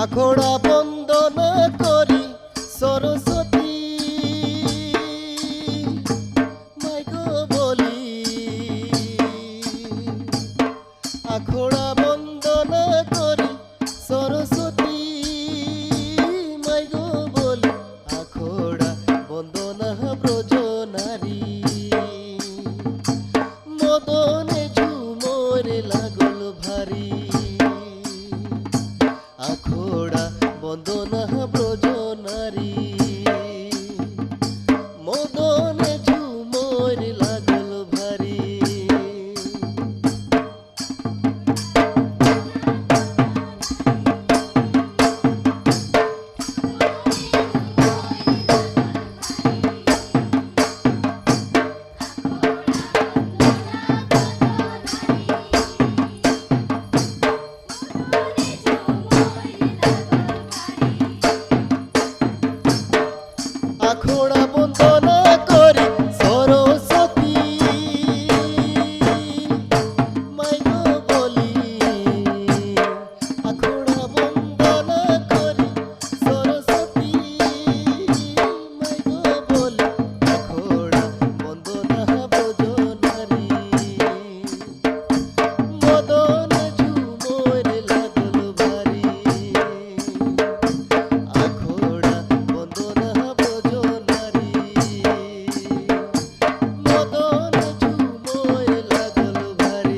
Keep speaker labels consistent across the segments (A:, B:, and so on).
A: আখড়া বন্দনা করি সরস্বতী মাইগো বলি, আখড়া বন্দনা করি সরস্বতী মাইগো বলি, আখড়া বন্দনা ব্রজ নারী মদনে ঝুমর লাগল ভারী, আখড়া বন্দনা ব্রজ নারী মদনে ঝুমর লাগল ভারী। আখড়া বন্দনা করি সরস্বতী মাইগো বলি, আখড়া বন্দনা করি সরস্বতী মাইগো বলি, আখড়া বন্দনা ব্রজ নারী মদনে ঝুমর লাগল ভারী, আখড়া বন্দনা ব্রজ নারী মদনে ঝুমর লাগল ভারী।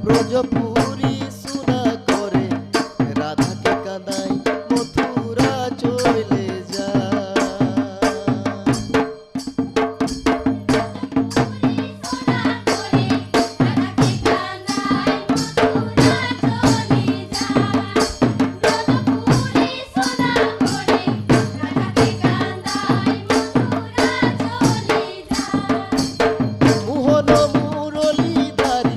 A: ব্রজপুরী সুনা করে রাধাকে কাঁদাই মথুরা চলে যায়। মোহন মুরলীধারী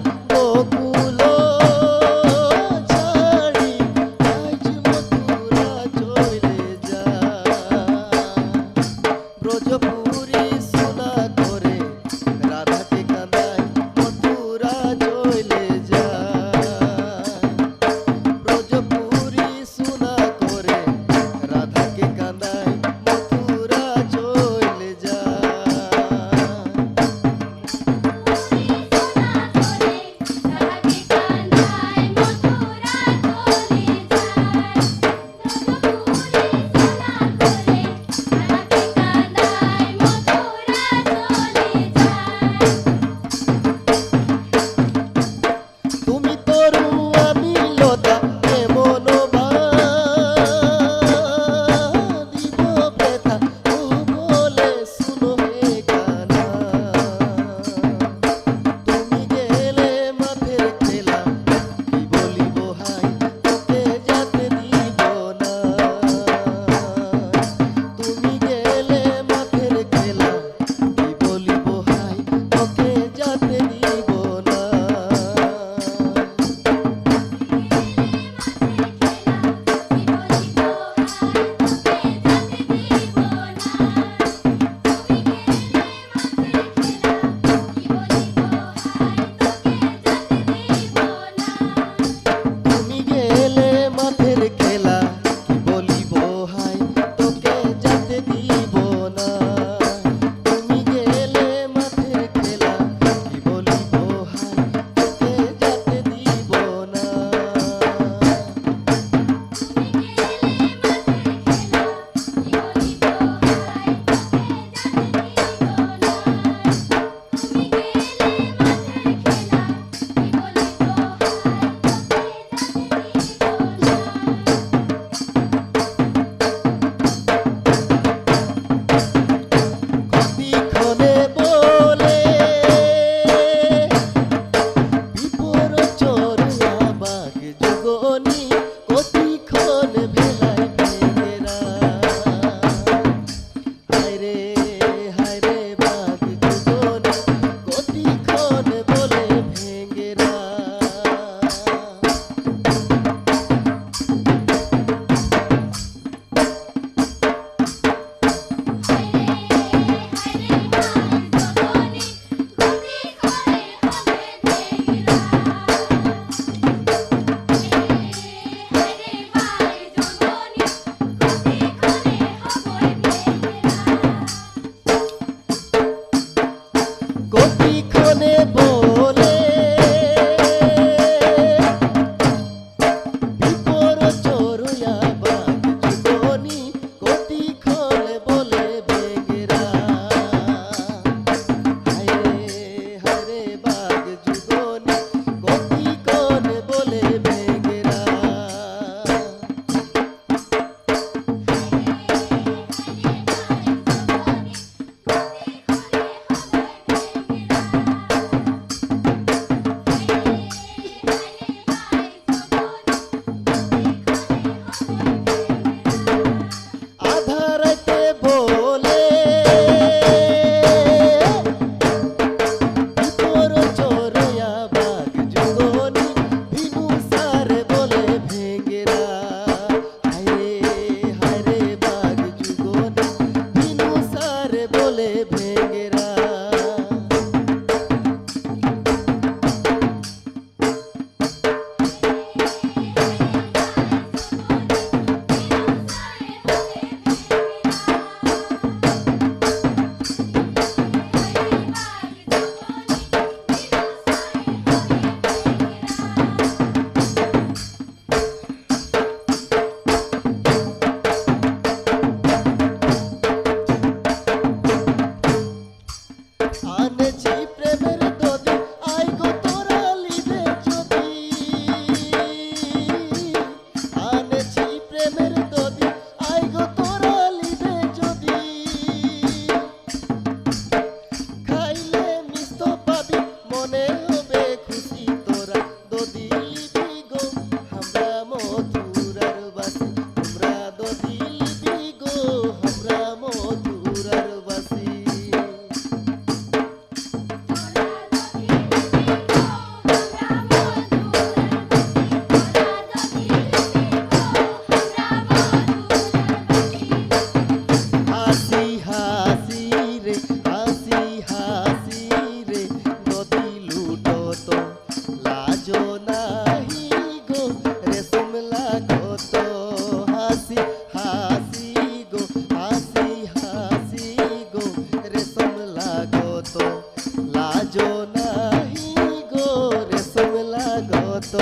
A: স্বাগত।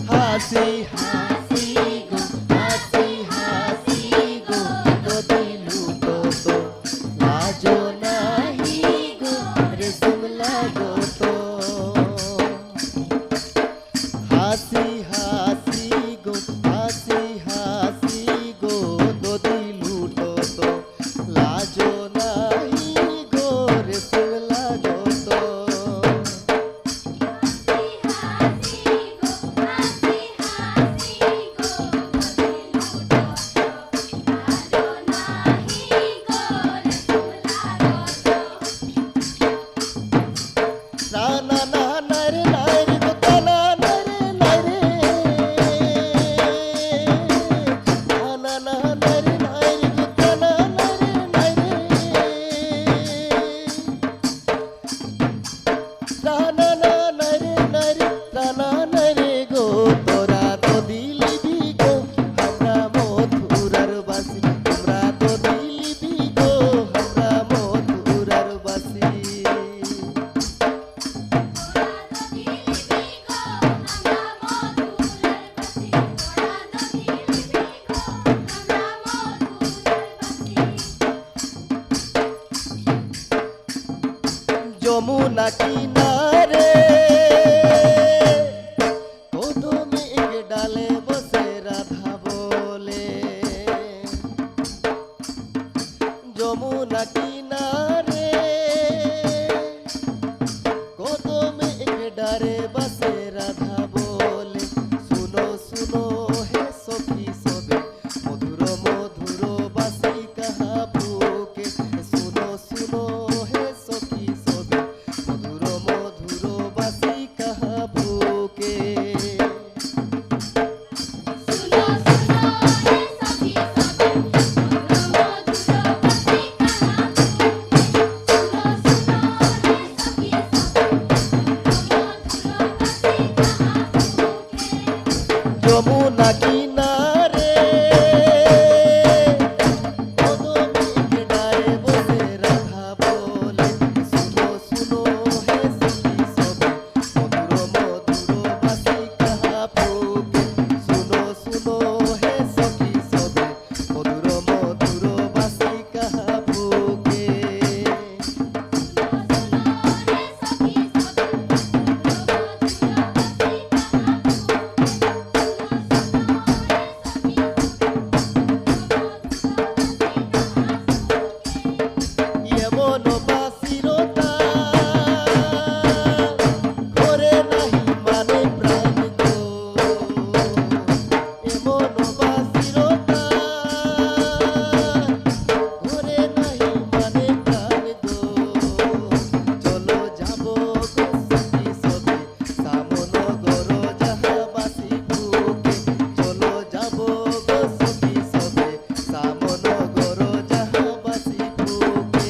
A: হাসি হাসি গো হাসি হাসি গো যদি লুটত লাজ নাহি গো রেশম লাগত। হাসি হাসি গো হাসি হাসি গো যদি লুটত লাজ নাহি গো রেশম লাগত। না না না রে নাই রে গো কানা না রে নাই রে। না না না না রে নাই রে গো কানা না রে নাই রে। না না না না রে নাই রে কানা না রে গো তোরা তো দিলিবি গো আমরা মধুরার বাসি। তোমরা তো দিলিবি গো আমরা মধুরার বাসি। যমুনা কিনারে কদমে এক ডালে বসে রাধা বলে। যমুনা কিনারে কদমে এক ডালে বসে রাধা বলে। শুনো শুনো হে সখী সবে মধুর মধুর বাসি কাহা বুকে। শুনো শুনো হে সখী সবে মধুর মধুর বাসি কাহা বুকে। যমুনা কিনারে কদমে এক ডালে বসে রাধা বলে। শুনো শুনো হে সখী সবে মধুর মধুর বাসি কাহা বুকে। শুনো শুনো হে সখী সবে মধুর মধুর বাসি কাহা বুকে। এমন বাসিরতা করে নাহি মানে প্রাণ গো। এমন বাসিরতা করে নাহি মানে প্রাণ গো। চলো যাব গো সখী সবে সামন গর যাহা বাসি বুকে। চলো যাব গো সখী সবে সামন গর যাহা বাসি বুকে।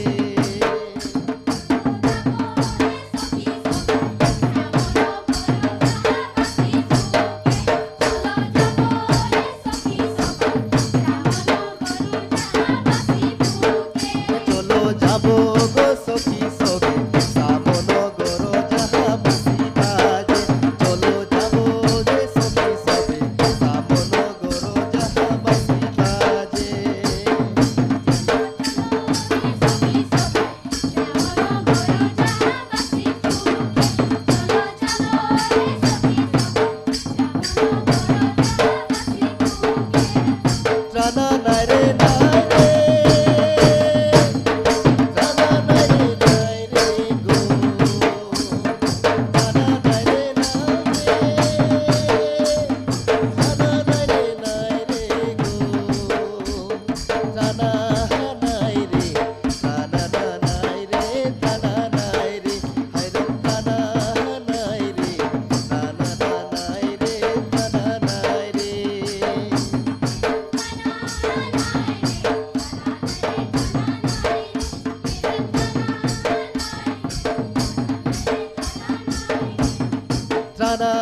A: চলো যাব গো সখী সবে সামন গর যাহা বাসি বাজে। চলো যাব গে সখী সবে সামন গর যাহা বাসি বাজে। রানা নাই রে নাই রে রানা নাই রে নাই রে গো। রানা নাই রে নাই রে রানা নাই রে নাই রে গো। রানা নাই রে রানা নাই রে রানা নাই রে হায় রে রানা নাই রে রানা নাই রে রানা নাই রে। রানা